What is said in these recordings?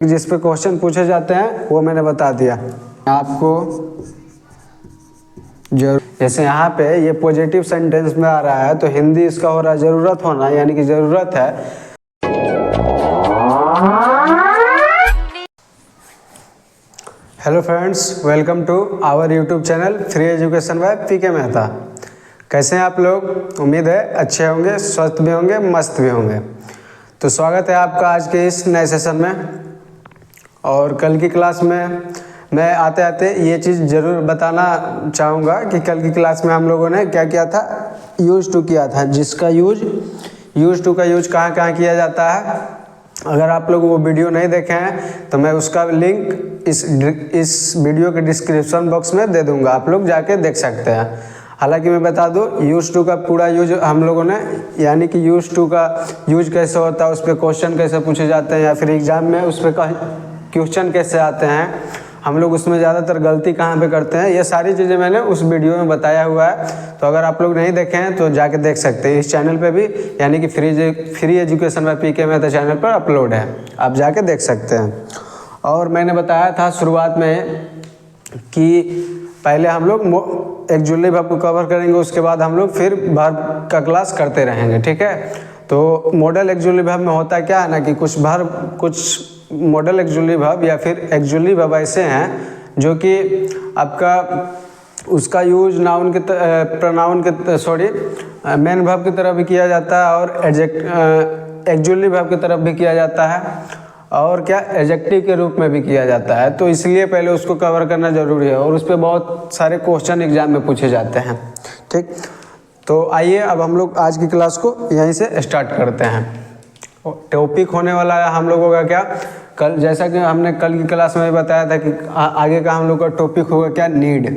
जिस पे क्वेश्चन पूछे जाते हैं वो मैंने बता दिया आपको। जैसे यहाँ पे ये पॉजिटिव सेंटेंस में आ रहा है तो हिंदी इसका हो रहा है ज़रूरत होना, यानी कि ज़रूरत है। Hello friends, welcome to our YouTube channel free education by पीके मेहता। कैसे हैं आप लोग? उम्मीद है अच्छे होंगे, स्वस्थ भी होंगे, मस्त भी होंगे। तो स्वागत है आपका आज के इस नए सेशन में। और कल की क्लास में मैं आते आते ये चीज़ ज़रूर बताना चाहूँगा कि कल की क्लास में हम लोगों ने क्या किया था, यूज़ टू किया था, जिसका यूज़ टू का यूज कहाँ कहाँ किया जाता है। अगर आप लोग वो वीडियो नहीं देखे हैं तो मैं उसका लिंक इस वीडियो के डिस्क्रिप्शन बॉक्स में दे दूँगा, आप लोग जाके देख सकते हैं। हालांकि मैं बता दूं, यूज़ टू का पूरा यूज हम लोगों ने, यानी कि यूज़ टू का यूज कैसे होता है, उस पर क्वेश्चन कैसे पूछे जाते हैं या फिर एग्ज़ाम में उस पर क्वेश्चन कैसे आते हैं, हम लोग उसमें ज़्यादातर गलती कहाँ पे करते हैं, ये सारी चीज़ें मैंने उस वीडियो में बताया हुआ है। तो अगर आप लोग नहीं देखे हैं तो जाके देख सकते हैं। इस चैनल पे भी, यानी कि free education by PK Mehta channel पर अपलोड है, आप जाके देख सकते हैं। और मैंने बताया था शुरुआत में कि पहले हम लोग एक्जुअली वर्ब को कवर करेंगे, उसके बाद हम लोग फिर वर्ब का क्लास करते रहेंगे, ठीक है। तो मॉडल एक्जुअली वर्ब में होता क्या है ना कि कुछ मॉडल एक्जुअली वर्ब या फिर एक्जुअली वर्ब ऐसे हैं जो कि आपका उसका यूज नाउन के प्रोनाउन के मेन वर्ब की तरफ भी किया जाता है और एक्जुअली वर्ब की तरफ भी किया जाता है और क्या एडजेक्टिव के रूप में भी किया जाता है। तो इसलिए पहले उसको कवर करना ज़रूरी है और उस पर बहुत सारे क्वेश्चन एग्जाम में पूछे जाते हैं, ठीक। तो आइए अब हम लोग आज की क्लास को यहीं से स्टार्ट करते हैं। टॉपिक होने वाला है हम लोगों का क्या, कल जैसा कि हमने कल की क्लास में बताया था कि आगे का हम लोग का टॉपिक होगा क्या, नीड।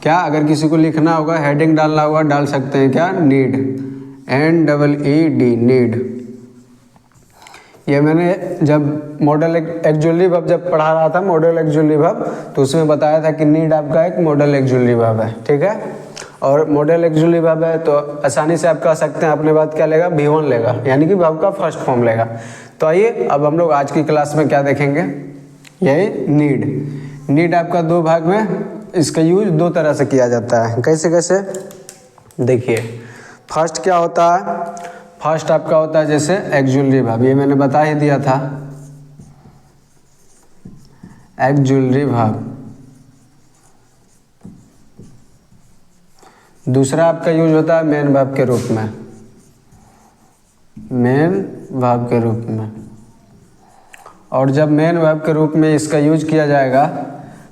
क्या अगर किसी को लिखना होगा, हेडिंग डालना होगा, डाल सकते हैं क्या, नीड, NEED, नीड। ये मैंने जब मॉडल एक्जुअली वर्ब जब पढ़ा रहा था, मॉडल एक्जुअली वर्ब, तो उसमें बताया था कि नीड आपका एक मॉडल एक्जुअली वर्ब है, ठीक है। और मॉडल एक्जुअली वर्ब है तो आसानी से आप कह सकते हैं अपने बाद क्या लेगा, V1 लेगा, यानी कि वर्ब का फर्स्ट फॉर्म लेगा। तो आइए अब हम लोग आज की क्लास में क्या देखेंगे, यही नीड आपका दो भाग में, इसका यूज दो तरह से किया जाता है। कैसे कैसे देखिए, फर्स्ट क्या होता है, फर्स्ट आपका होता है जैसे एक्जुअली वर्ब, ये मैंने बता ही दिया था, एक्जुअली वर्ब। दूसरा आपका यूज होता है मेन वर्ब के रूप में, मेन वर्ब के रूप में। और जब मेन वर्ब के रूप में इसका यूज किया जाएगा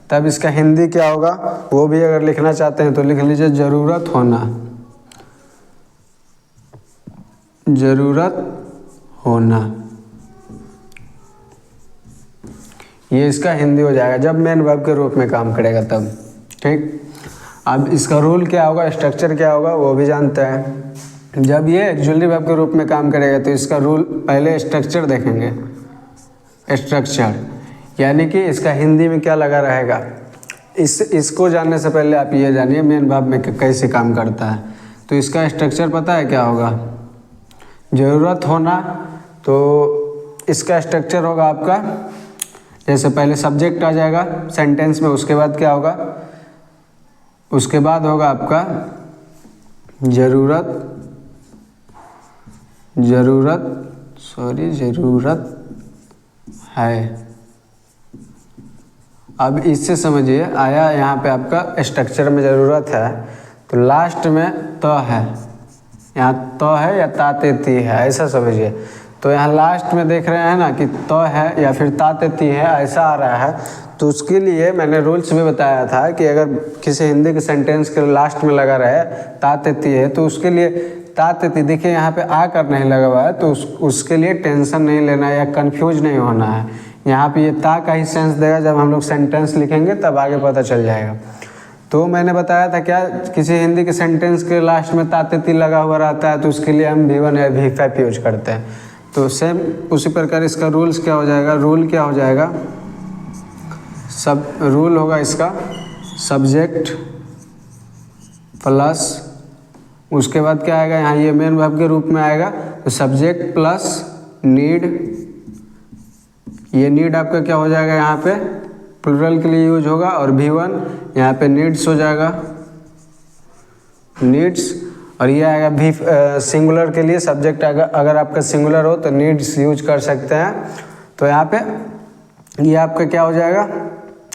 तब इसका हिंदी क्या होगा, वो भी अगर लिखना चाहते हैं तो लिख लीजिए, ज़रूरत होना, ज़रूरत होना। ये इसका हिंदी हो जाएगा जब मेन वर्ब के रूप में काम करेगा तब, ठीक। अब इसका रूल क्या होगा, स्ट्रक्चर क्या होगा, वो भी जानते हैं। जब ये एक्जुअली वर्ब के रूप में काम करेगा तो इसका रूल, पहले स्ट्रक्चर देखेंगे, स्ट्रक्चर यानी कि इसका हिंदी में क्या लगा रहेगा। इसको जानने से पहले आप ये जानिए मेन वर्ब में कैसे काम करता है। तो इसका स्ट्रक्चर पता है क्या होगा, ज़रूरत होना, तो इसका स्ट्रक्चर होगा आपका, जैसे पहले सब्जेक्ट आ जाएगा सेंटेंस में, उसके बाद क्या होगा, उसके बाद होगा आपका ज़रूरत है। अब इससे समझिए, आया यहाँ पे आपका स्ट्रक्चर में ज़रूरत है तो लास्ट में तो है, यहाँ तो है या तातेती है, ऐसा समझिए। तो यहाँ लास्ट में देख रहे हैं ना कि तो है या फिर तातेती है, ऐसा आ रहा है। तो उसके लिए मैंने रूल्स में बताया था कि अगर किसी हिंदी के सेंटेंस के लास्ट में लगा रहे तातेती है तो उसके लिए तातेती, देखिए यहाँ पे आ कर नहीं लगा हुआ है, तो उसके लिए टेंशन नहीं लेना है या कंफ्यूज नहीं होना है। यहाँ पे ये ता का ही सेंस देगा, जब हम लोग सेंटेंस लिखेंगे तब आगे पता चल जाएगा। तो मैंने बताया था क्या, किसी हिंदी के सेंटेंस के लास्ट में तातेती लगा हुआ रहता है तो उसके लिए हम V1 या V5 यूज करते हैं। तो सेम उसी प्रकार इसका रूल्स क्या हो जाएगा, रूल क्या हो जाएगा, सब रूल होगा इसका सब्जेक्ट प्लस, उसके बाद क्या आएगा, यहाँ ये मेन वर्ब के रूप में आएगा तो सब्जेक्ट प्लस नीड, ये नीड आपका क्या हो जाएगा, यहाँ पे प्लूरल के लिए यूज होगा, और V1 यहाँ पे नीड्स हो जाएगा, नीड्स। और ये आएगा भी सिंगुलर के लिए, सब्जेक्ट अगर आपका सिंगुलर हो तो नीड्स यूज कर सकते हैं। तो यहाँ पे ये आपका क्या हो जाएगा,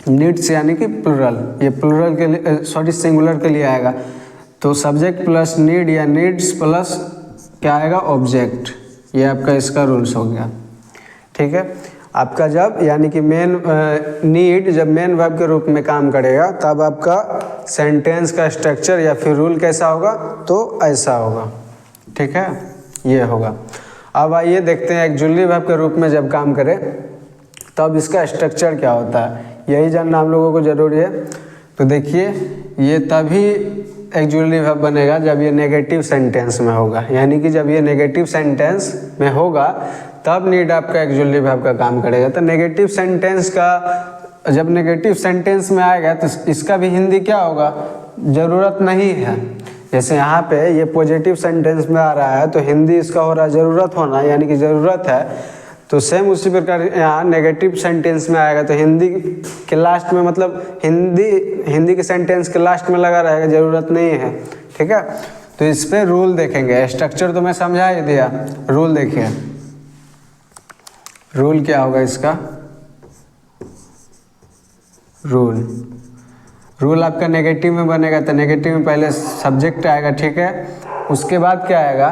नीड्स यानी कि प्लूरल, ये प्लूरल के लिए सॉरी सिंगुलर के लिए आएगा। तो सब्जेक्ट प्लस नीड या नीड्स प्लस क्या आएगा, ऑब्जेक्ट। ये आपका इसका रूल्स हो गया, ठीक है। आपका जब यानी कि मेन नीड जब मेन वर्ब के रूप में काम करेगा तब आपका सेंटेंस का स्ट्रक्चर या फिर रूल कैसा होगा, तो ऐसा होगा, ठीक है, ये होगा। अब आइए देखते हैं एक्जुअली वर्ब के रूप में जब काम करे तब इसका स्ट्रक्चर क्या होता है, यही जानना हम लोगों को ज़रूरी है। तो देखिए ये तभी एक्जुअली वर्ब बनेगा जब ये नेगेटिव सेंटेंस में होगा, यानी कि जब ये नेगेटिव सेंटेंस में होगा तब नीड आपका एक्जुअली वर्ब का काम करेगा। तो नेगेटिव सेंटेंस का जब नेगेटिव सेंटेंस में आएगा तो इसका भी हिंदी क्या होगा, ज़रूरत नहीं है। जैसे यहाँ पे ये पॉजिटिव सेंटेंस में आ रहा है तो हिंदी इसका हो रहा है ज़रूरत होना, यानी कि ज़रूरत है। तो सेम उसी प्रकार यहाँ नेगेटिव सेंटेंस में आएगा तो हिंदी के लास्ट में, मतलब हिंदी के सेंटेंस के लास्ट में लगा रहेगा, ज़रूरत नहीं है, ठीक है। तो इस पर रूल देखेंगे, स्ट्रक्चर तो मैं समझा ही दिया, रूल देखिए। रूल क्या होगा इसका, रूल आपका नेगेटिव में बनेगा तो नेगेटिव में पहले सब्जेक्ट आएगा, ठीक है। उसके बाद क्या आएगा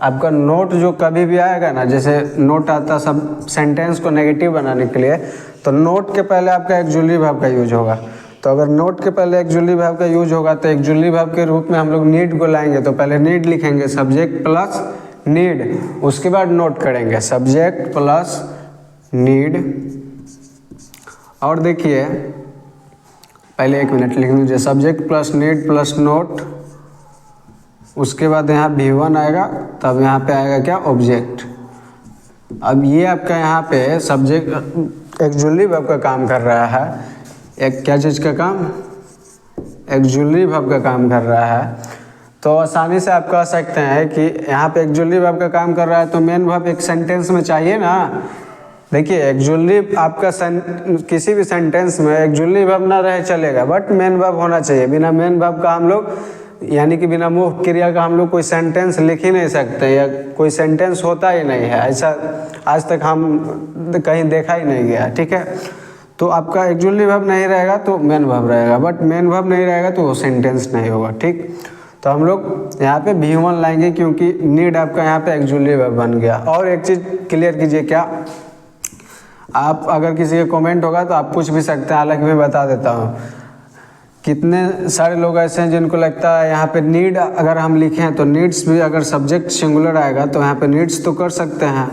आपका नोट, जो कभी भी आएगा ना, जैसे नोट आता सब सेंटेंस को नेगेटिव बनाने के लिए, तो नोट के पहले आपका एक्जुअली वर्ब का यूज होगा। तो अगर नोट के पहले एक्जुअली वर्ब का यूज होगा तो एक्जुअली वर्ब के रूप में हम लोग नीड को लाएंगे। तो पहले नीड लिखेंगे, सब्जेक्ट प्लस नीड, उसके बाद नोट करेंगे, सब्जेक्ट प्लस नीड। और देखिए पहले 1 मिनट लिख लीजिए, subject plus need plus note, उसके बाद यहाँ V1 आएगा, तब यहाँ पे आएगा क्या, ऑब्जेक्ट। अब ये आपका यहाँ पे सब्जेक्ट एक्जुअली वर्ब का काम कर रहा है, एक क्या चीज़ का काम, एक्जुअली वर्ब का काम कर रहा है। तो आसानी से आप कह सकते हैं कि यहाँ पे एक्जुअली वर्ब का काम कर रहा है तो मेन वर्ब एक सेंटेंस में चाहिए ना। देखिए एक्जुअली आपका किसी भी सेंटेंस में एक्जुअली वर्ब ना रहे चलेगा, बट मेन वर्ब होना चाहिए। बिना मेन वर्ब का हम लोग यानी कि बिना मुख्य क्रिया का हम लोग कोई सेंटेंस लिख ही नहीं सकते, या कोई सेंटेंस होता ही नहीं है, ऐसा आज तक हम कहीं देखा ही नहीं गया, ठीक है। तो आपका एक्जुअली वर्ब नहीं रहेगा तो मेन वर्ब रहेगा, बट मेन वर्ब नहीं रहेगा तो वो सेंटेंस नहीं होगा, ठीक। तो हम लोग यहाँ पे V1 लाएंगे क्योंकि नीड आपका यहाँ पे एक्जुअली वर्ब बन गया। और एक चीज़ क्लियर कीजिए, क्या आप अगर किसी का कमेंट होगा तो आप पूछ भी सकते हैं, हालांकि मैं बता देता हूँ। कितने सारे लोग ऐसे हैं जिनको लगता है यहाँ पे नीड अगर हम लिखें तो नीड्स भी, अगर सब्जेक्ट सिंगुलर आएगा तो यहाँ पे नीड्स तो कर सकते हैं,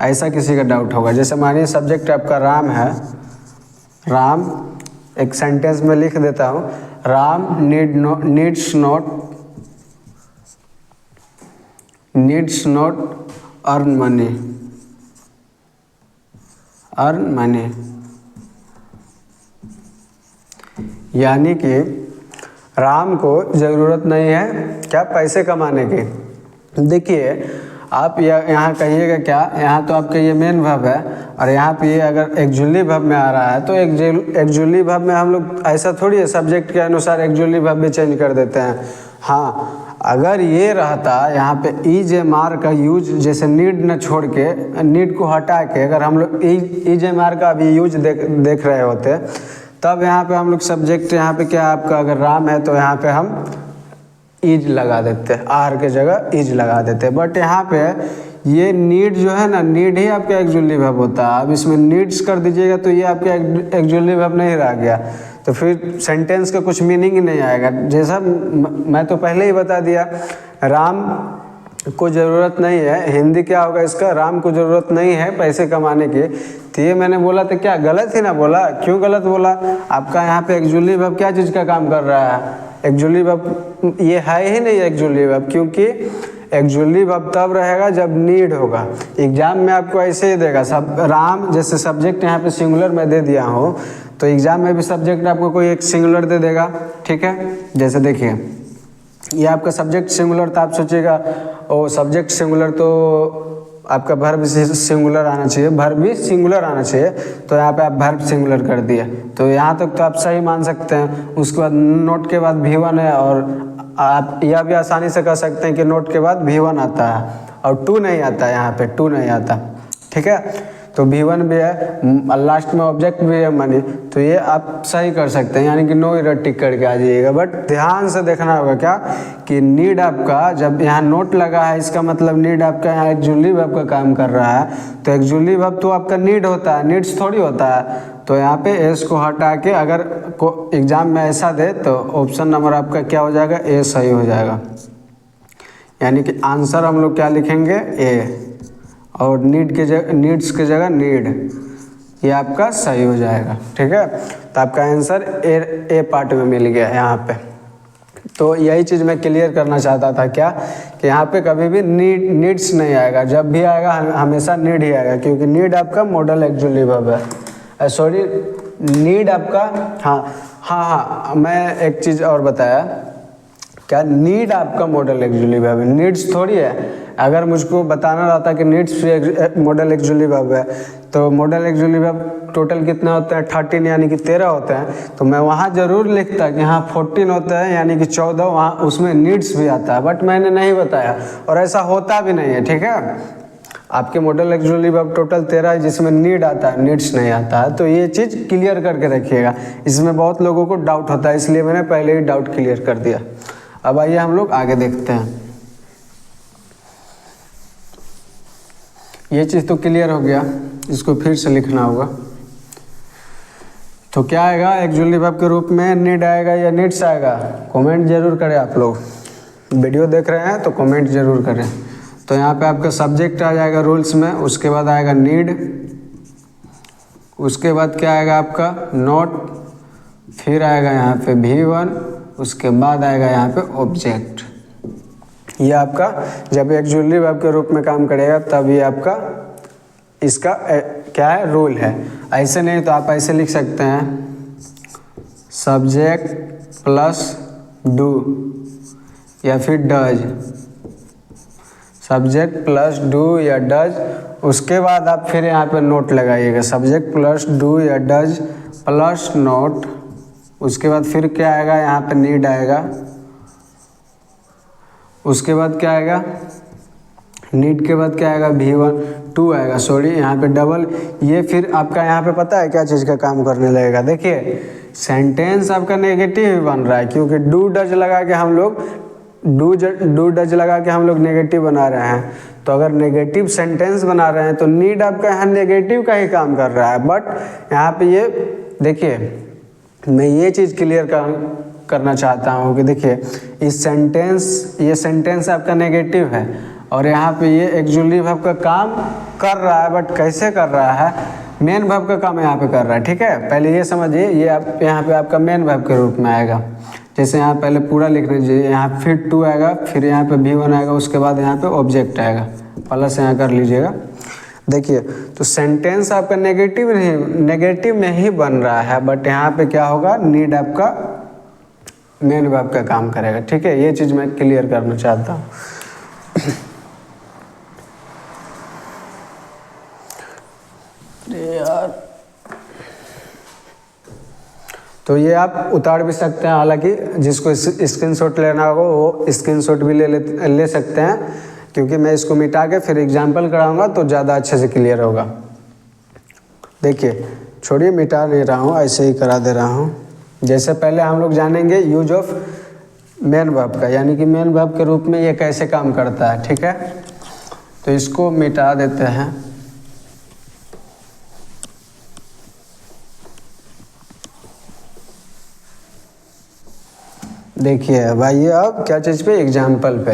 ऐसा किसी का डाउट होगा। जैसे मानिए सब्जेक्ट आपका राम है, राम एक सेंटेंस में लिख देता हूँ, Ram needs not earn money, यानी कि राम को ज़रूरत नहीं है क्या, पैसे कमाने की। देखिए आप यहाँ कहिएगा क्या, यहाँ तो आपका ये मेन वर्ब है और यहाँ पे ये अगर एक्जुअली वर्ब में आ रहा है तो एक्जुअली वर्ब में हम लोग ऐसा थोड़ी है सब्जेक्ट के अनुसार एक्जुअली वर्ब भी चेंज कर देते हैं। हाँ, अगर ये रहता यहाँ पे EJMR का यूज, जैसे नीड न छोड़ के, नीड को हटा के अगर हम लोग EJMR का भी यूज देख रहे होते, तब यहाँ पे हम लोग सब्जेक्ट यहाँ पे क्या आपका अगर राम है तो यहाँ पे हम इज लगा देते, आर के जगह इज लगा देते। बट यहाँ पे ये नीड जो है ना, नीड ही आपका एक्जुअली वर्ब होता है। अब इसमें नीड्स कर दीजिएगा तो ये आपका एक्जुअली वर्ब नहीं रह गया, तो फिर सेंटेंस का कुछ मीनिंग ही नहीं आएगा। जैसा मैं तो पहले ही बता दिया, राम को ज़रूरत नहीं है, हिंदी क्या होगा इसका, राम को ज़रूरत नहीं है पैसे कमाने की। तो ये मैंने बोला तो क्या गलत ही ना बोला, क्यों गलत बोला, आपका यहाँ पे एक्जुअली वर्ब क्या चीज़ का काम कर रहा है, एक्जुअली वर्ब ये है ही नहीं एक्जुअली वर्ब, क्योंकि एक्जुअली वर्ब तब रहेगा जब नीड होगा। एग्जाम में आपको ऐसे ही देगा, सब राम जैसे सब्जेक्ट यहाँ पे सिंगुलर में दे दिया हो तो एग्जाम में भी सब्जेक्ट आपको कोई एक सिंगुलर दे देगा, ठीक है। जैसे देखिए ये आपका सब्जेक्ट सिंगुलर था, आप सोचिएगा ओ सब्जेक्ट सिंगुलर तो आपका वर्ब सिंगुलर आना चाहिए, वर्ब भी सिंगुलर आना चाहिए, तो यहाँ पे आप वर्ब सिंगुलर कर दिए, तो यहाँ तक तो आप सही मान सकते हैं। उसके बाद नोट के बाद V1 है, और आप यह भी आसानी से कह सकते हैं कि नोट के बाद V1 आता है और 2 नहीं आता है, यहाँ पे 2 नहीं आता, ठीक है। तो V1 भी है, लास्ट में ऑब्जेक्ट भी है मनी, तो ये आप सही कर सकते हैं, यानी कि नो एरर टिक करके आ जाइएगा। बट ध्यान से देखना होगा क्या कि नीड आपका जब यहाँ नोट लगा है, इसका मतलब नीड आपका यहाँ एक्जुअली वर्ब का काम कर रहा है, तो एक्जुअली वर्ब तो आपका नीड होता है, नीड्स थोड़ी होता है। तो यहाँ पे एस को हटा के अगर एग्जाम में ऐसा दे तो ऑप्शन नंबर आपका क्या हो जाएगा, ए सही हो जाएगा, यानी कि आंसर हम लोग क्या लिखेंगे, ए, और नीड के जगह, नीड्स के जगह नीड, ये आपका सही हो जाएगा, ठीक है। तो आपका आंसर ए पार्ट में मिल गया यहाँ पे। तो यही चीज़ मैं क्लियर करना चाहता था क्या कि यहाँ पे कभी भी नीड्स नहीं आएगा, जब भी आएगा हमेशा नीड ही आएगा, क्योंकि नीड आपका मॉडल एक्जुअली वर्ब है, सॉरी नीड आपका, हाँ मैं एक चीज़ और बताया क्या, नीड आपका मॉडल एक्जुअली वर्ब है, नीड्स थोड़ी है। अगर मुझको बताना रहता कि नीड्स भी मॉडल एक्जुअली वर्ब है, तो मॉडल एक्जुअली वर्ब टोटल कितने होते हैं, 13 यानी कि 13 होते हैं, तो मैं वहाँ ज़रूर लिखता कि हाँ 14 होता है यानी कि 14, वहाँ उसमें नीड्स भी आता है, बट मैंने नहीं बताया और ऐसा होता भी नहीं है, ठीक है। आपके मॉडल एक्जुअली वर्ब टोटल 13 है जिसमें नीड आता है, नीड्स नहीं आता है, तो ये चीज़ क्लियर करके रखिएगा, इसमें बहुत लोगों को डाउट होता है, इसलिए मैंने पहले ही डाउट क्लियर कर दिया। अब आइए हम लोग आगे देखते हैं। ये चीज़ तो क्लियर हो गया, इसको फिर से लिखना होगा। तो क्या आएगा, एक्जुअली वर्ब के रूप में नीड आएगा या नीड्स आएगा, कमेंट जरूर करें आप लोग, वीडियो देख रहे हैं तो कमेंट जरूर करें। तो यहाँ पे आपका सब्जेक्ट आ जाएगा रूल्स में, उसके बाद आएगा नीड, उसके बाद क्या आएगा आपका नोट, फिर आएगा यहाँ पे V1, उसके बाद आएगा यहाँ पे ऑब्जेक्ट। ये आपका जब एक्जुअली वर्ब के रूप में काम करेगा तब ये आपका इसका क्या है, रूल है। ऐसे नहीं तो आप ऐसे लिख सकते हैं सब्जेक्ट प्लस डू या फिर डज, सब्जेक्ट प्लस डू या डज, उसके बाद आप फिर यहाँ पे नोट लगाइएगा, सब्जेक्ट प्लस डू या डज प्लस नोट, उसके बाद फिर क्या आएगा, यहाँ पे नीड आएगा, उसके बाद क्या आएगा, नीड के बाद क्या आएगा, V1, 2 आएगा, सॉरी यहाँ पे डबल, ये फिर आपका यहाँ पे पता है क्या चीज़ का काम करने लगेगा। देखिए सेंटेंस आपका नेगेटिव ही बन रहा है, क्योंकि डू डज लगा के हम लोग डू डज लगा के हम लोग नेगेटिव बना रहे हैं। तो अगर नेगेटिव सेंटेंस बना रहे हैं तो नीड आपका यहाँ नेगेटिव का ही काम कर रहा है। बट यहाँ पे ये देखिए, मैं ये चीज़ क्लियर करना चाहता हूँ कि देखिए ये सेंटेंस आपका नेगेटिव है और यहाँ पे ये एक्जुअली वर्ब का काम कर रहा है, बट कैसे कर रहा है, मेन वर्ब का काम यहाँ पे कर रहा है, ठीक है। पहले ये समझिए, ये आप यहाँ पे आपका मेन वर्ब के रूप में आएगा। जैसे यहाँ पहले पूरा लिख लीजिए, यहाँ फिर 2 आएगा, फिर यहाँ पे V1 आएगा, उसके बाद यहाँ पे ऑब्जेक्ट आएगा, प्लस यहाँ कर लीजिएगा। देखिए तो सेंटेंस आपका नेगेटिव में ही बन रहा है, बट यहाँ पे क्या होगा, नीड आपका मेन वर्ब का काम करेगा, ठीक है। ये चीज़ मैं क्लियर करना चाहता हूँ। यार तो ये आप उतार भी सकते हैं, हालांकि जिसको स्क्रीनशॉट लेना होगा वो स्क्रीनशॉट भी ले सकते हैं, क्योंकि मैं इसको मिटा के फिर एग्जाम्पल कराऊंगा तो ज़्यादा अच्छे से क्लियर होगा। देखिए छोड़िए, मिटा नहीं रहा हूँ, ऐसे ही करा दे रहा हूँ। जैसे पहले हम लोग जानेंगे यूज ऑफ मेन वर्ब का, यानी कि मेन वर्ब के रूप में ये कैसे काम करता है, ठीक है। तो इसको मिटा देते हैं। देखिए भाई, अब क्या चीज़ पे, एग्जाम्पल पे,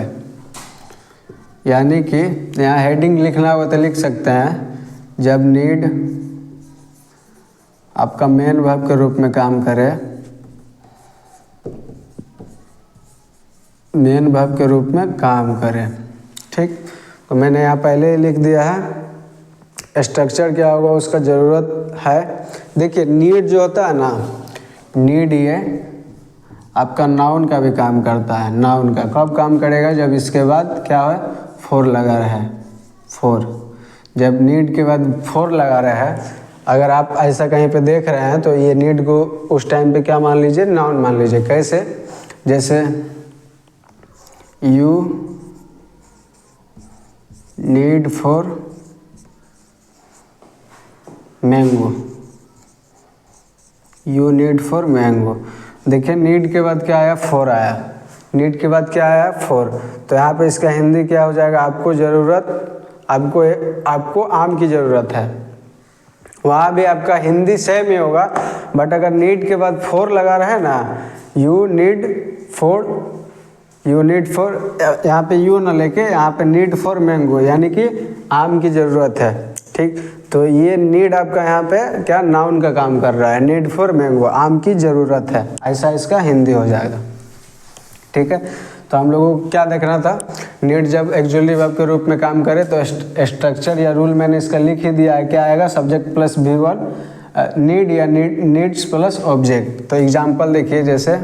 यानी कि यहाँ हेडिंग लिखना होगा तो लिख सकते हैं, जब नीड आपका मेन वर्ब के रूप में काम करे, मेन वर्ब के रूप में काम करे, ठीक। तो मैंने यहाँ पहले ही लिख दिया है। स्ट्रक्चर क्या होगा उसका ज़रूरत है। देखिए नीड जो होता है ना, नीड ये आपका नाउन का भी काम करता है। नाउन का कब काम करेगा, जब इसके बाद क्या है, फोर लगा रहे, फोर। जब नीड के बाद फोर लगा रहे हैं, अगर आप ऐसा कहीं पे देख रहे हैं तो ये नीड को उस टाइम पे क्या मान लीजिए, नाउन मान लीजिए। कैसे? जैसे you need for mango, you need for mango. देखिए नीड के बाद क्या आया, फोर आया। नीड के बाद क्या आया, फोर। तो यहाँ पे इसका हिंदी क्या हो जाएगा, आपको ज़रूरत, आपको आम की ज़रूरत है। वहाँ भी आपका हिंदी सेम ही होगा, बट अगर नीड के बाद फोर लगा रहे ना, यू नीड फॉर, यहाँ पे यू ना लेके यहाँ पे नीड फॉर मैंगो, यानी कि आम की ज़रूरत है। ठीक, तो ये नीड आपका यहाँ पे क्या नाउन का काम कर रहा है, नीड फॉर मैंगो, आम की ज़रूरत है, ऐसा इसका हिंदी हो जाएगा। ठीक है, तो हम लोगों को क्या देखना था, नीड जब एक्चुअली वर्ब के रूप में काम करे तो स्ट्रक्चर या रूल मैंने इसका लिख ही दिया है। क्या आएगा, सब्जेक्ट प्लस V1, नीड या नीड्स प्लस ऑब्जेक्ट। तो एग्जांपल देखिए, जैसे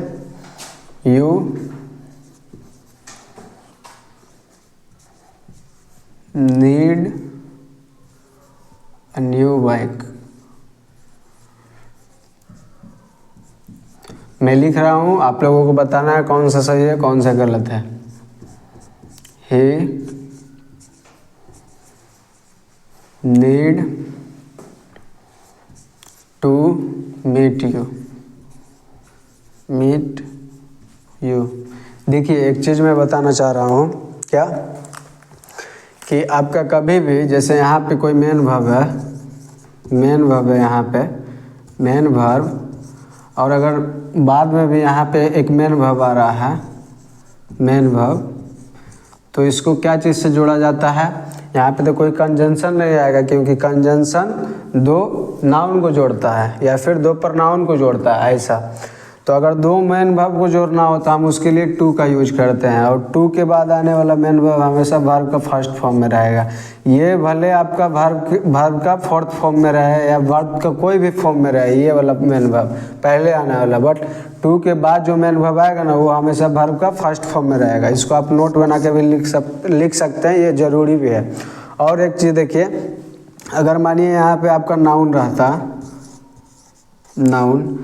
you need a new bike. मैं लिख रहा हूँ, आप लोगों को बताना है कौन सा सही है कौन सा गलत है। ही नीड टू मीट यू। देखिए एक चीज़ मैं बताना चाह रहा हूँ, क्या कि आपका कभी भी, जैसे यहाँ पे कोई मेन वर्ब है यहाँ पे मेन वर्ब, और अगर बाद में भी यहाँ पे एक मेन वर्ब आ रहा है, मेन वर्ब, तो इसको क्या चीज़ से जोड़ा जाता है, यहाँ पे तो कोई कंजंक्शन नहीं आएगा, क्योंकि कंजंक्शन दो नाउन को जोड़ता है या फिर दो प्रोनाउन को जोड़ता है ऐसा। तो अगर दो मेन वर्ब को जोड़ना हो तो हम उसके लिए टू का यूज करते हैं, और टू के बाद आने वाला मेन वर्ब हमेशा वर्ब का फर्स्ट फॉर्म में रहेगा। ये भले आपका वर्ब का फोर्थ फॉर्म में रहे या वर्ब का कोई भी फॉर्म में रहे, ये वाला मेन वर्ब पहले आने वाला, बट टू के बाद जो मेन वर्ब आएगा ना, वो हमेशा वर्ब का फर्स्ट फॉर्म में रहेगा। इसको आप नोट बना के भी लिख सकते हैं, ये ज़रूरी भी है। और एक चीज़ देखिए, अगर मानिए यहाँ पे आपका नाउन रहता, नाउन,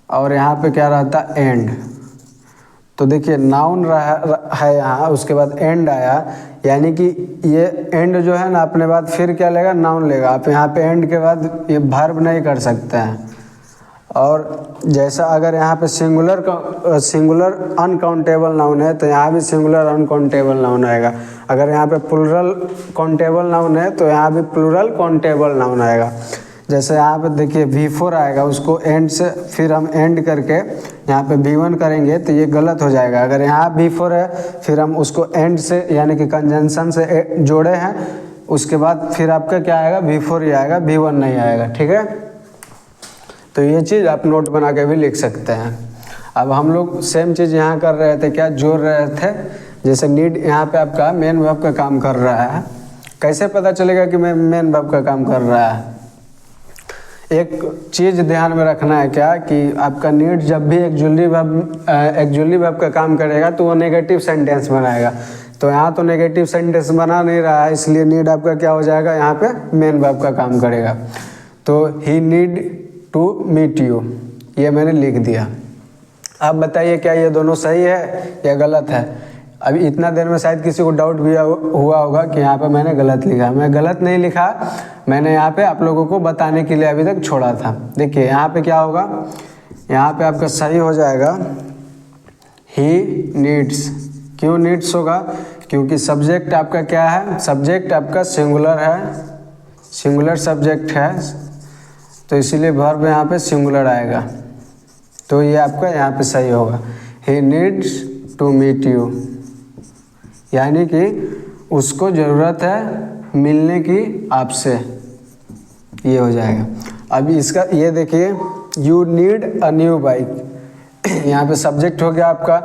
और यहाँ पे क्या रहता, एंड, तो देखिए नाउन है यहाँ, उसके बाद एंड आया, यानी कि ये एंड जो है ना अपने बाद फिर क्या लेगा, नाउन लेगा। आप यहाँ पे एंड के बाद ये वर्ब नहीं कर सकते हैं। और जैसा अगर यहाँ पे सिंगुलर अनकाउंटेबल नाउन है तो यहाँ भी सिंगुलर अनकाउंटेबल नाउन आएगा। अगर यहाँ पे प्लूरल काउंटेबल नाउन है तो यहाँ भी प्लूरल काउंटेबल नाउन आएगा। जैसे यहाँ पे देखिए V4 आएगा, उसको एंड से फिर हम एंड करके यहाँ पे V1 करेंगे तो ये गलत हो जाएगा। अगर यहाँ V4 है फिर हम उसको एंड से यानी कि कंजंक्शन से जोड़े हैं, उसके बाद फिर आपका क्या आएगा, V4 ही आएगा, V1 नहीं आएगा। ठीक है, तो ये चीज़ आप नोट बना के भी लिख सकते हैं। अब हम लोग सेम चीज़ यहाँ कर रहे थे, क्या जोड़ रहे थे, जैसे नीड यहाँ पे आपका मेन वर्ब का काम कर रहा है। कैसे पता चलेगा कि मैं मेन वर्ब का काम कर रहा है, एक चीज़ ध्यान में रखना है, क्या कि आपका नीड जब भी एक्चुअली वर्ब का काम करेगा तो वो नेगेटिव सेंटेंस बनाएगा। तो यहाँ तो नेगेटिव सेंटेंस बना नहीं रहा है, इसलिए नीड आपका क्या हो जाएगा, यहाँ पे मेन वर्ब का काम करेगा। तो ही नीड टू मीट यू, ये मैंने लिख दिया। अब बताइए क्या ये दोनों सही है या गलत है। अभी इतना देर में शायद किसी को डाउट भी हुआ होगा कि यहाँ पे मैंने गलत लिखा। मैं गलत नहीं लिखा, मैंने यहाँ पे आप लोगों को बताने के लिए अभी तक छोड़ा था। देखिए यहाँ पे क्या होगा, यहाँ पे आपका सही हो जाएगा ही नीड्स। क्यों नीड्स होगा, क्योंकि सब्जेक्ट आपका क्या है, सब्जेक्ट आपका सिंगुलर है, सिंगुलर सब्जेक्ट है, तो इसीलिए वर्ब यहाँ पे सिंगुलर आएगा। तो ये आपका यहाँ पे सही होगा, he needs to meet you, यानी कि उसको ज़रूरत है मिलने की आपसे, ये हो जाएगा। अभी इसका ये देखिए, you need a new bike, यहाँ पे सब्जेक्ट हो गया आपका,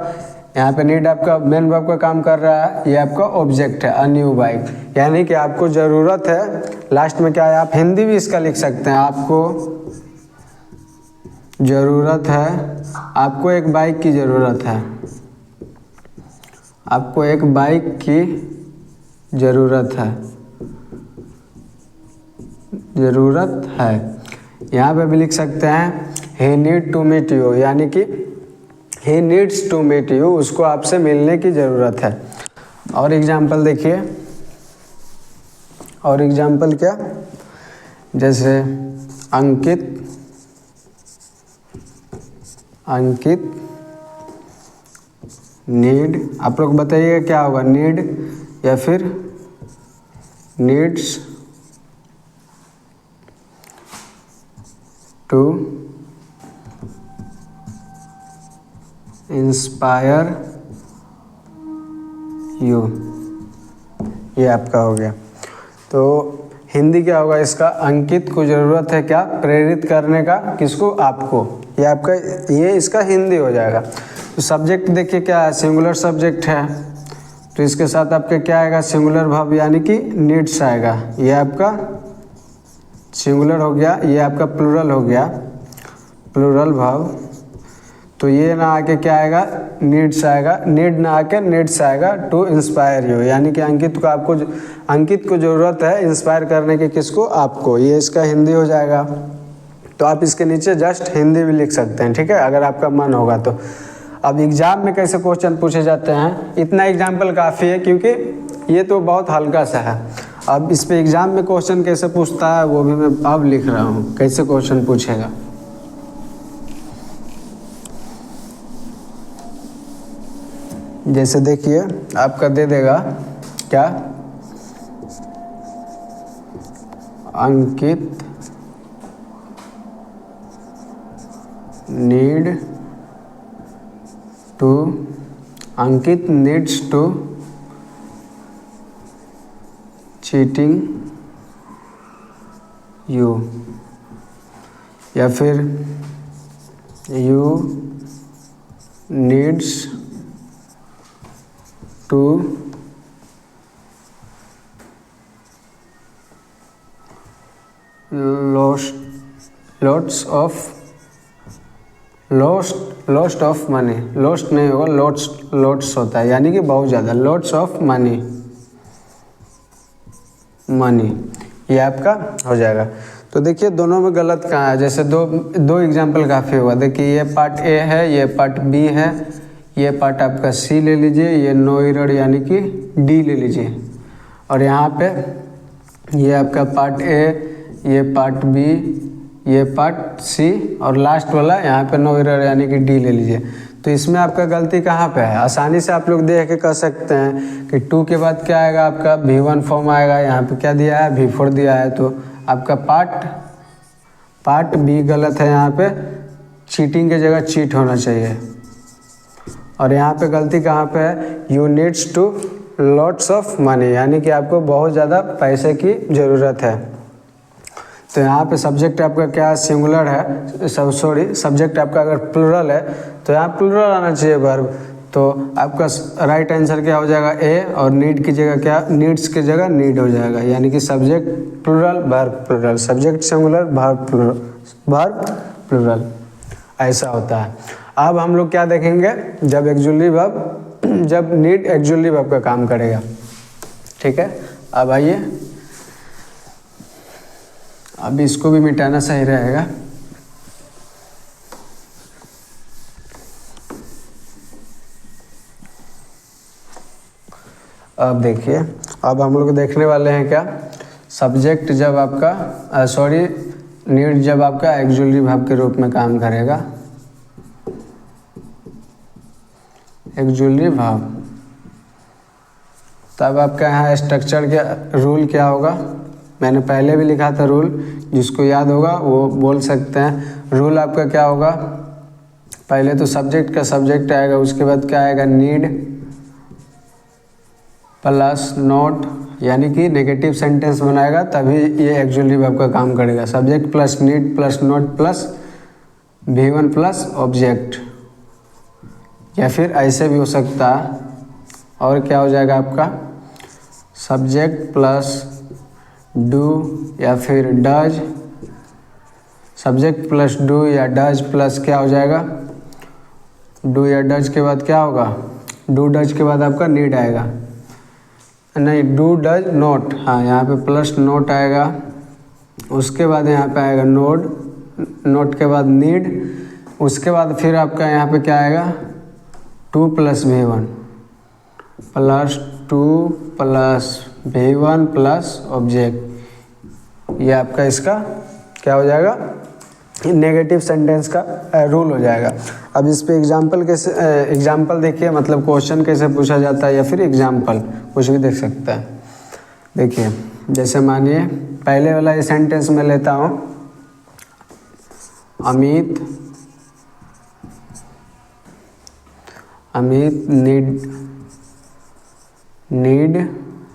यहाँ पे नीड आपका मेन वर्ब का काम कर रहा है, ये आपका ऑब्जेक्ट है, अ न्यू बाइक, यानी कि आपको ज़रूरत है। लास्ट में क्या है, आप हिंदी भी इसका लिख सकते हैं, आपको ज़रूरत है, आपको एक बाइक की ज़रूरत है, आपको एक बाइक की ज़रूरत है। ज़रूरत है। यहाँ पे भी लिख सकते हैं he need to meet you, यानी कि he needs to meet you, उसको आपसे मिलने की ज़रूरत है। और एग्जाम्पल देखिए, और एग्जाम्पल क्या, जैसे अंकित नीड, आप लोग बताइएगा क्या होगा, नीड या फिर नीड्स टू इंस्पायर यू, ये आपका हो गया। तो हिंदी क्या होगा इसका, अंकित को ज़रूरत है क्या, प्रेरित करने का, किसको, आपको। ये आपका, ये इसका हिंदी हो जाएगा। तो सब्जेक्ट देखिए क्या है, सिंगुलर सब्जेक्ट है, तो इसके साथ आपके क्या आएगा, सिंगुलर वर्ब यानी कि नीड्स आएगा। ये आपका सिंगुलर हो गया, ये आपका प्लूरल हो गया, प्लूरल वर्ब। तो ये ना आके क्या आएगा, नीड्स आएगा, नीड ना आके नीड्स आएगा, टू इंस्पायर यू, यानी कि अंकित को ज़रूरत है इंस्पायर करने की, किसको, आपको। ये इसका हिंदी हो जाएगा। तो आप इसके नीचे जस्ट हिंदी भी लिख सकते हैं, ठीक है, अगर आपका मन होगा तो। अब एग्ज़ाम में कैसे क्वेश्चन पूछे जाते हैं, इतना एग्जाम्पल काफ़ी है, क्योंकि ये तो बहुत हल्का सा है। अब इस पर एग्ज़ाम में क्वेश्चन कैसे पूछता है वो भी मैं अब लिख रहा हूँ, कैसे क्वेश्चन पूछेगा। जैसे देखिए आपका दे देगा क्या, Ankit needs to cheating you, या फिर you needs to lost of money, lost नहीं होगा, लॉट्स होता है, यानी कि बहुत ज़्यादा, लॉट्स ऑफ मनी, ये आपका हो जाएगा। तो देखिए दोनों में गलत कहाँ है, जैसे दो एग्जाम्पल काफ़ी होगा। देखिए ये पार्ट ए है, ये पार्ट बी है, ये पार्ट आपका सी ले लीजिए, ये नो एरर यानी कि डी ले लीजिए, और यहाँ पे ये आपका पार्ट ए, ये पार्ट बी, ये पार्ट सी, और लास्ट वाला यहाँ पे नो एरर यानी कि डी ले लीजिए। तो इसमें आपका गलती कहाँ पे है, आसानी से आप लोग देख के कर सकते हैं कि 2 के बाद क्या आएगा, आपका V1 फॉर्म आएगा, यहाँ पे क्या दिया है, V4 दिया है, तो आपका पार्ट बी गलत है, यहाँ पे चीटिंग की जगह चीट होना चाहिए। और यहाँ पे गलती कहाँ पे है, you needs to lots of money, यानी कि आपको बहुत ज़्यादा पैसे की ज़रूरत है। तो यहाँ पे सब्जेक्ट आपका क्या सिंगुलर है, सब्जेक्ट आपका अगर प्लूरल है तो यहाँ प्लूरल आना चाहिए वर्ब। तो आपका राइट आंसर क्या हो जाएगा, ए, और नीड की जगह क्या, नीड्स की जगह नीड हो जाएगा, यानी कि subject plural verb plural, subject singular verb plural, ऐसा होता है। अब हम लोग क्या देखेंगे, जब एक्जुअली वर्ब, जब नीड एक्जुअली वर्ब का काम करेगा, ठीक है। अब आइए, अब इसको भी मिटाना सही रहेगा। अब देखिए, अब हम लोग देखने वाले हैं क्या, सब्जेक्ट जब आपका नीड जब आपका एक्जुअली वर्ब के रूप में काम करेगा, एक्जुअली वर्ब, तब आपका यहाँ स्ट्रक्चर क्या, रूल क्या होगा, मैंने पहले भी लिखा था रूल, जिसको याद होगा वो बोल सकते हैं। रूल आपका क्या होगा, पहले तो सब्जेक्ट का सब्जेक्ट आएगा, उसके बाद क्या आएगा, नीड प्लस नोट, यानी कि नेगेटिव सेंटेंस बनाएगा तभी ये एक्जुअली वर्ब का काम करेगा। Subject plus need plus note plus V1 plus object, या फिर ऐसे भी हो सकता है। और क्या हो जाएगा आपका, सब्जेक्ट प्लस डू या फिर डज, सब्जेक्ट प्लस डू या डज प्लस क्या हो जाएगा, डू या डज के बाद क्या होगा, डू डज के बाद आपका नीड आएगा, नहीं डू डज नोट, हाँ यहाँ पे प्लस नोट आएगा, उसके बाद यहाँ पे आएगा नोड, नोट के बाद नीड, उसके बाद फिर आपका यहाँ पे क्या आएगा 2 + V1 plus 2 + V1 plus object. ये आपका इसका क्या हो जाएगा, नेगेटिव सेंटेंस का रूल हो जाएगा। अब इस पे एग्जाम्पल कैसे, एग्जाम्पल देखिए, मतलब क्वेश्चन कैसे पूछा जाता है या फिर एग्जाम्पल कुछ भी देख सकता है। देखिए जैसे मानिए पहले वाला ये सेंटेंस में लेता हूँ, अमित नीड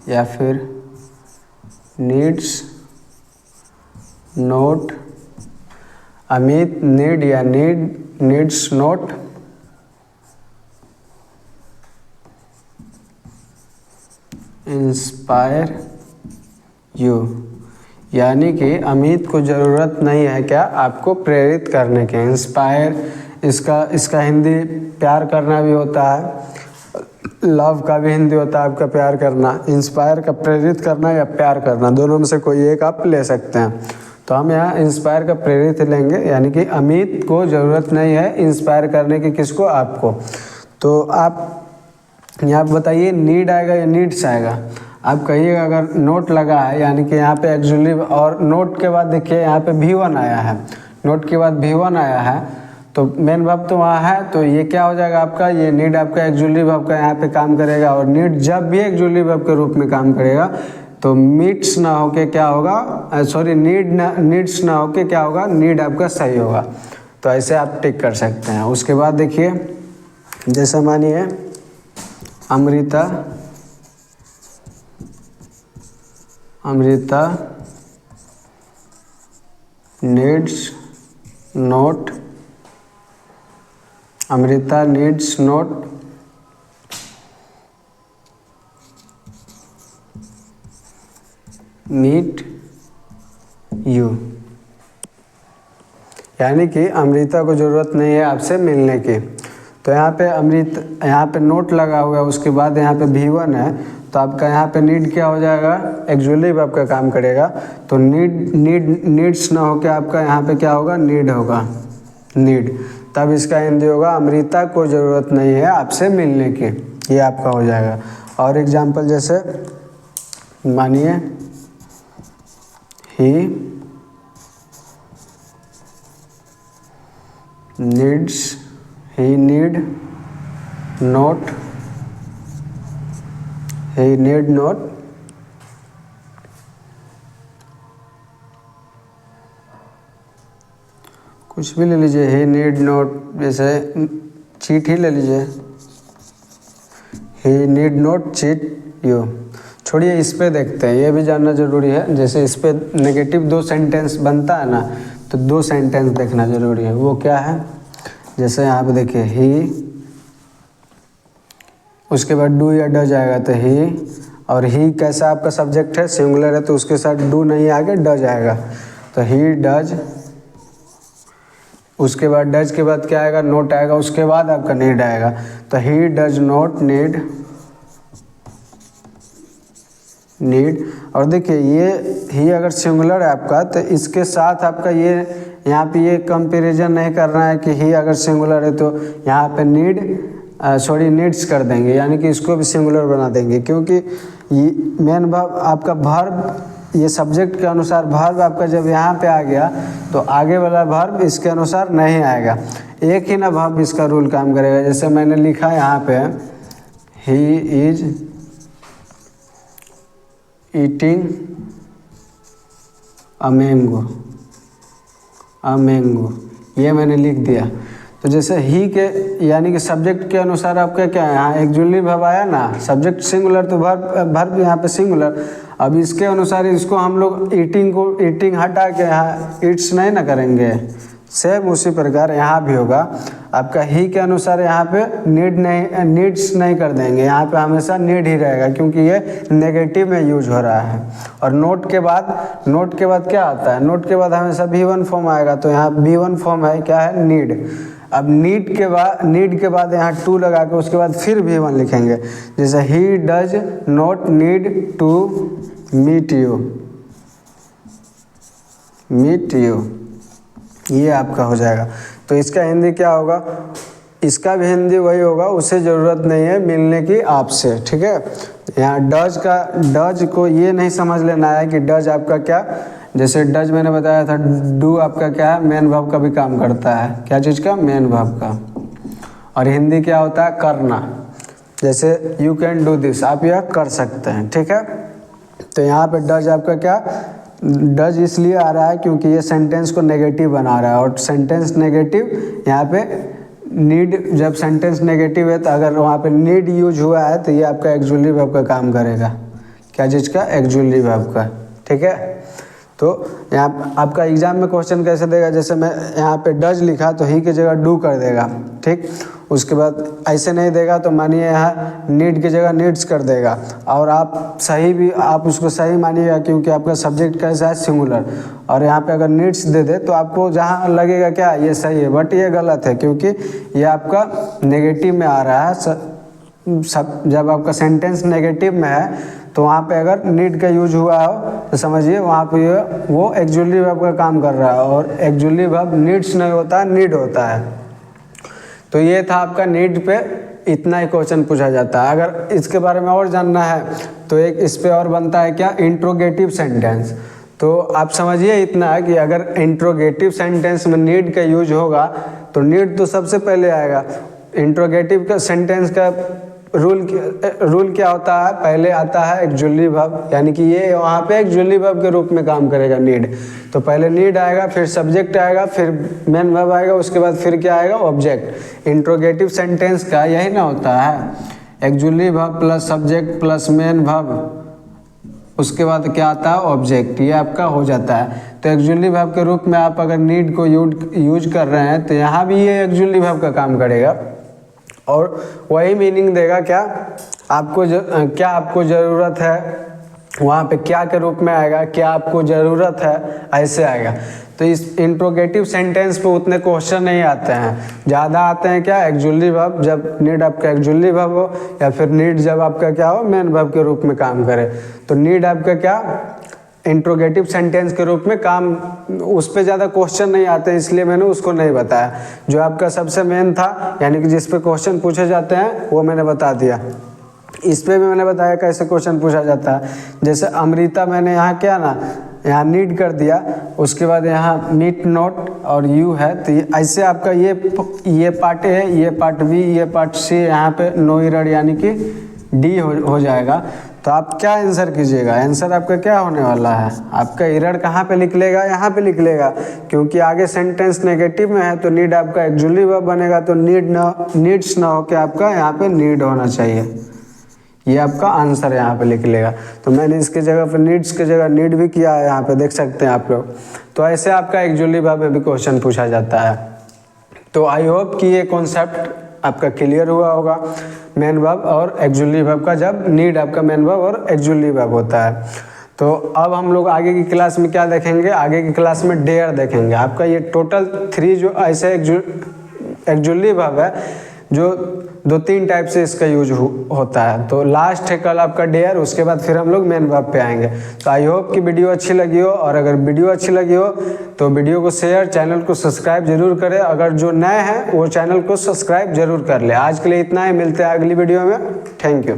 या फिर नीड्स नोट, अमित नीड या नीड्स नोट इंस्पायर यू, यानी कि अमित को ज़रूरत नहीं है क्या आपको प्रेरित करने के। इंस्पायर इसका हिंदी प्यार करना भी होता है, लव का भी हिंदी होता है आपका प्यार करना। इंस्पायर का प्रेरित करना या प्यार करना, दोनों में से कोई एक आप ले सकते हैं। तो हम यहाँ इंस्पायर का प्रेरित लेंगे, यानी कि अमित को ज़रूरत नहीं है इंस्पायर करने की, किसको, आपको। तो आप यहाँ बताइए नीड आएगा या नीड्स आएगा। आप कहिएगा अगर नोट लगा है, यानी कि यहाँ पे एक्चुअली, और नोट के बाद देखिए यहाँ पे V1 आया है, नोट के बाद V1 आया है, तो मेन वर्ब तो वहाँ है, तो ये क्या हो जाएगा आपका, ये नीड आपका एक्चुअली वर्ब का यहाँ पे काम करेगा। और नीड जब भी एक्चुअली वर्ब के रूप में काम करेगा तो मीट्स ना होके क्या होगा, सॉरी नीड्स ना होके क्या होगा, नीड आपका सही होगा। तो ऐसे आप टिक कर सकते हैं। उसके बाद देखिए जैसे मानिए Amrita needs not, Amrita needs not meet you, यानी कि अमृता को ज़रूरत नहीं है आपसे मिलने की। तो यहाँ पे नोट लगा हुआ है, उसके बाद यहाँ पे V1 है, तो आपका यहाँ पे नीड क्या हो जाएगा, एक्चुअली आपका काम करेगा। तो नीड्स ना होकर आपका यहाँ पे क्या होगा, नीड होगा, नीड। तब इसका हिंदी होगा अमृता को ज़रूरत नहीं है आपसे मिलने की, ये आपका हो जाएगा। और एग्जाम्पल जैसे मानिए ही नीड नोट कुछ भी ले लीजिए, ही नीड नोट, जैसे चीट ही ले लीजिए, ही नीड नोट चीट यू। छोड़िए इस पे देखते हैं, ये भी जानना ज़रूरी है। जैसे इस पे नेगेटिव 2 सेंटेंस बनता है ना, तो 2 सेंटेंस देखना ज़रूरी है। वो क्या है, जैसे यहाँ पे देखिए ही, उसके बाद डू या डज आएगा, तो ही, और ही कैसा आपका सब्जेक्ट है, सिंगुलर है, तो उसके साथ डू नहीं आगे डज आएगा, तो ही डज। उसके बाद डज के बाद क्या आएगा, नोट आएगा, उसके बाद आपका नीड आएगा, तो ही डज नोट नीड। और देखिए ये ही अगर सिंगुलर है आपका, तो इसके साथ आपका ये यहाँ पे ये कंपैरिजन नहीं करना है कि ही अगर सिंगुलर है तो यहाँ पे नीड्स कर देंगे, यानी कि इसको भी सिंगुलर बना देंगे, क्योंकि ये मेन वर्ब आपका वर्ब, ये सब्जेक्ट के अनुसार वर्ब आपका जब यहाँ पे आ गया तो आगे वाला वर्ब इसके अनुसार नहीं आएगा। एक ही ना वर्ब इसका रूल काम करेगा। जैसे मैंने लिखा है यहाँ पे he is eating a mango, ये मैंने लिख दिया। तो जैसे ही के यानी कि सब्जेक्ट के अनुसार आपका क्या है, यहाँ एक्चुअली वर्ब आया ना, सब्जेक्ट सिंगुलर तो वर्ब यहाँ पे सिंगुलर। अब इसके अनुसार इसको हम लोग ईटिंग हटा के यहाँ इट्स नहीं ना करेंगे। सेम उसी प्रकार यहाँ भी होगा, आपका ही के अनुसार यहाँ पे नीड्स नहीं कर देंगे, यहाँ पे हमेशा नीड ही रहेगा, क्योंकि ये नेगेटिव में यूज हो रहा है। और नोट के बाद क्या आता है, नोट के बाद हमेशा V1 फॉर्म आएगा, तो यहाँ V1 फॉर्म है क्या है, नीड। अब नीड के बाद यहाँ टू लगा के उसके बाद फिर V1 लिखेंगे। जैसे he does not need to meet you, meet you, ये आपका हो जाएगा। तो इसका हिंदी क्या होगा, इसका भी हिंदी वही होगा, उसे ज़रूरत नहीं है मिलने की आपसे, ठीक है। यहाँ डज का, डज को ये नहीं समझ लेना है कि डज आपका क्या, जैसे डज मैंने बताया था, डू आपका क्या है, मेन वर्ब का भी काम करता है, क्या चीज़ का, मेन वर्ब का। और हिंदी क्या होता है, करना, जैसे यू कैन डू दिस, आप यह कर सकते हैं, ठीक है। तो यहाँ पे डज आपका क्या, डज इसलिए आ रहा है क्योंकि ये सेंटेंस को नेगेटिव बना रहा है, और सेंटेंस नेगेटिव यहाँ पे नीड, जब सेंटेंस नेगेटिव है तो अगर वहाँ पे नीड यूज हुआ है तो ये आपका एक्चुअली वर्ब का काम करेगा, क्या चीज़ का, एक्चुअली वर्ब का, ठीक है। तो यहाँ आपका एग्जाम में क्वेश्चन कैसे देगा, जैसे मैं यहाँ पे डज लिखा तो ही की जगह डू कर देगा, ठीक। उसके बाद ऐसे नहीं देगा तो मानिए यहाँ नीड की जगह नीड्स कर देगा, और आप सही भी, आप उसको सही मानिएगा क्योंकि आपका सब्जेक्ट कैसा है, सिंगुलर, और यहाँ पे अगर नीड्स दे दे तो आपको जहाँ लगेगा क्या ये सही है, बट ये गलत है क्योंकि ये आपका नेगेटिव में आ रहा है। सब जब आपका सेंटेंस नेगेटिव में है तो वहाँ पे अगर नीड का यूज हुआ हो तो समझिए वहाँ पे वो एक्चुअली वर्ब का काम कर रहा है, और एक्चुअली वर्ब नीड्स नहीं होता है, नीड होता है। तो ये था आपका नीड पे, इतना ही क्वेश्चन पूछा जाता है। अगर इसके बारे में और जानना है तो एक इस पे और बनता है क्या, इंट्रोगेटिव सेंटेंस। तो आप समझिए इतना है कि अगर इंट्रोगेटिव सेंटेंस में नीड का यूज होगा तो नीड तो सबसे पहले आएगा। इंट्रोगेटिव का सेंटेंस का रूल क्या होता है, पहले आता है एक्चुअली वर्ब, यानी कि ये वहाँ पे एक्चुअली वर्ब के रूप में काम करेगा नीड। तो पहले नीड आएगा, फिर सब्जेक्ट आएगा, फिर मेन वर्ब आएगा, उसके बाद फिर क्या आएगा, ऑब्जेक्ट। इंट्रोगेटिव सेंटेंस का यही ना होता है, actually verb plus subject plus main verb, उसके बाद क्या आता है, ऑब्जेक्ट, ये आपका हो जाता है। तो एक्चुअली वर्ब के रूप में आप अगर नीड को यूज कर रहे हैं तो यहाँ भी ये एक्चुअली वर्ब का काम करेगा, और वही मीनिंग देगा क्या आपको, क्या आपको ज़रूरत है, वहाँ पे क्या के रूप में आएगा, क्या आपको ज़रूरत है, ऐसे आएगा। तो इस इंट्रोगेटिव सेंटेंस पे उतने क्वेश्चन नहीं आते हैं, ज़्यादा आते हैं क्या, एक्चुअली वर्ब, जब नीड आपका एक्चुअली वर्ब हो, या फिर नीड जब आपका क्या हो, मेन वर्ब के रूप में काम करे। तो नीड आपका क्या, इंट्रोगेटिव सेंटेंस के रूप में काम, उस पे ज़्यादा क्वेश्चन नहीं आते, इसलिए मैंने उसको नहीं बताया। जो आपका सबसे मेन था, यानी कि जिस पे क्वेश्चन पूछे जाते हैं वो मैंने बता दिया। इस पे भी मैंने बताया कैसे क्वेश्चन पूछा जाता है। जैसे अमृता, मैंने यहाँ क्या ना, यहाँ नीड कर दिया, उसके बाद यहाँ मीट नोट और यू है, तो ऐसे आपका ये पार्ट है, ये पार्ट बी, ये पार्ट सी, यहाँ पे नो एरर यानी कि डी हो जाएगा। तो आप क्या आंसर कीजिएगा, आंसर आपका क्या होने वाला है, आपका एरर कहाँ पे लिख लेगा, यहाँ पे लिख लेगा, क्योंकि आगे सेंटेंस नेगेटिव में है तो नीड आपका एक्चुअली वर्ब बनेगा, तो नीड्स ना हो के आपका यहाँ पे नीड होना चाहिए, ये आपका आंसर यहाँ पे लिख लेगा। तो मैंने इसके जगह पे नीड्स की जगह नीड भी किया है, यहाँ पे देख सकते हैं आप लोग। तो ऐसे आपका एक्चुअली वर्ब में भी क्वेश्चन पूछा जाता है। तो आई होप कि ये कॉन्सेप्ट आपका क्लियर हुआ होगा, मेन वर्ब और एक्चुअली वर्ब का, जब नीड आपका मेन वर्ब और एक्चुअली वर्ब होता है। तो अब हम लोग आगे की क्लास में क्या देखेंगे, आगे की क्लास में डेयर देखेंगे। आपका ये टोटल 3 जो ऐसे एक्चुअली वर्ब है, जो 2-3 टाइप से इसका यूज होता है। तो लास्ट है कल आपका डेयर, उसके बाद फिर हम लोग मेन वर्ब पे आएंगे। तो आई होप कि वीडियो अच्छी लगी हो, और अगर वीडियो अच्छी लगी हो तो वीडियो को शेयर, चैनल को सब्सक्राइब जरूर करें। अगर जो नए हैं वो चैनल को सब्सक्राइब जरूर कर ले। आज के लिए इतना ही, मिलते हैं अगली वीडियो में। Thank you.